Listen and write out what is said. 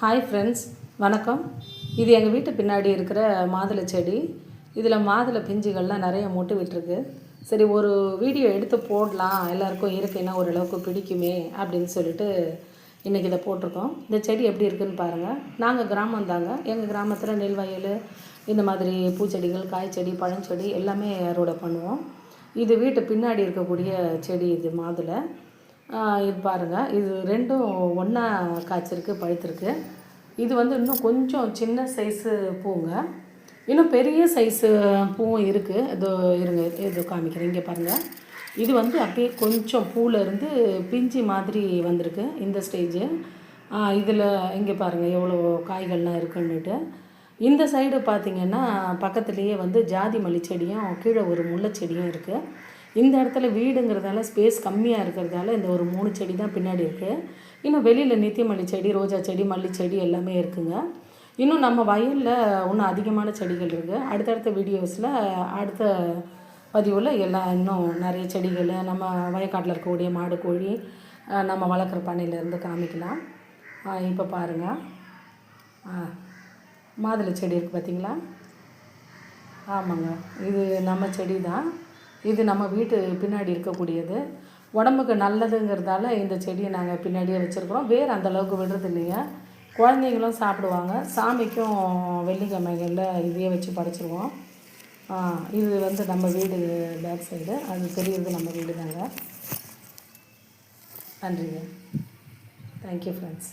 Hi friends, வணக்கம். இது எங்கள் வீட்டு பின்னாடி இருக்கிற மாதுளை செடி. இதில் மாதுளை பிஞ்சுகள்லாம் நிறைய மொட்டு விட்டுருக்கு. சரி, ஒரு வீடியோ எடுத்து போடலாம், எல்லாருக்கும் இயற்கைனா ஓரளவுக்கு பிடிக்குமே அப்படின்னு சொல்லிட்டு இன்றைக்கி இதை போட்டிருக்கோம். இந்த செடி எப்படி இருக்குதுன்னு பாருங்கள். நாங்கள் கிராமம் தாங்க. எங்கள் கிராமத்தில் நெல் வயல், இந்த மாதிரி பூச்செடிகள், காய்ச்செடி, பழஞ்செடி எல்லாமே அறுவடை பண்ணுவோம். இது வீட்டு பின்னாடி இருக்கக்கூடிய செடி. இது மாதுளை. இது பாருங்கள், இது ரெண்டும் ஒன்றா காய்ச்சிருக்கு, பழுத்திருக்கு. இது இன்னும் கொஞ்சம் சின்ன சைஸு பூங்க. இன்னும் பெரிய சைஸு பூவும் இருக்குது. இது இருங்க, இது காமிக்கிறேன். இங்கே பாருங்கள், இது அப்படியே கொஞ்சம் பூவிலேருந்து பிஞ்சு மாதிரி வந்திருக்கு இந்த ஸ்டேஜு. இதில் இங்கே பாருங்கள் எவ்வளோ காய்கள்லாம் இருக்குன்னுட்டு. இந்த சைடு பார்த்திங்கன்னா பக்கத்துலேயே ஜாதி மல்லி செடியும் கீழே ஒரு முல்லை செடியும் இருக்குது. இந்த இடத்துல வீடுங்கிறதால ஸ்பேஸ் கம்மியாக இருக்கிறதால இந்த ஒரு 3 செடி தான் பின்னாடி இருக்குது. இன்னும் வெளியில் நித்தியமல்லி செடி, ரோஜா செடி, மல்லி செடி எல்லாமே இருக்குங்க. இன்னும் நம்ம வயலில் இன்னும் அதிகமான செடிகள் இருக்குது. அடுத்தடுத்த வீடியோஸில் அடுத்த பதிவில் எல்லாம் இன்னும் நிறைய செடிகள், நம்ம வயக்காட்டில் இருக்கக்கூடிய மாடு, கோழி, நம்ம வளர்க்குற பண்ணையிலேருந்து காமிக்கலாம். இப்போ பாருங்கள், மாதுளை செடி இருக்குது பார்த்திங்களா? ஆமாங்க, இது நம்ம செடி தான். இது நம்ம வீட்டு பின்னாடி இருக்கக்கூடியது. உடம்புக்கு நல்லதுங்கிறதால இந்த செடியை நாங்கள் பின்னாடியே வச்சுருக்குறோம். வேறு அந்தளவுக்கு விடுறது இல்லைங்க. குழந்தைங்களும் சாப்பிடுவாங்க. சாமிக்கும் வெள்ளிக்கிழமைகளில் இதையே வச்சு படைச்சிருவோம். இது நம்ம வீடு பேக் சைடு. அது தெரியுறது நம்ம வீடு தாங்க. நன்றிங்க. Thank you friends.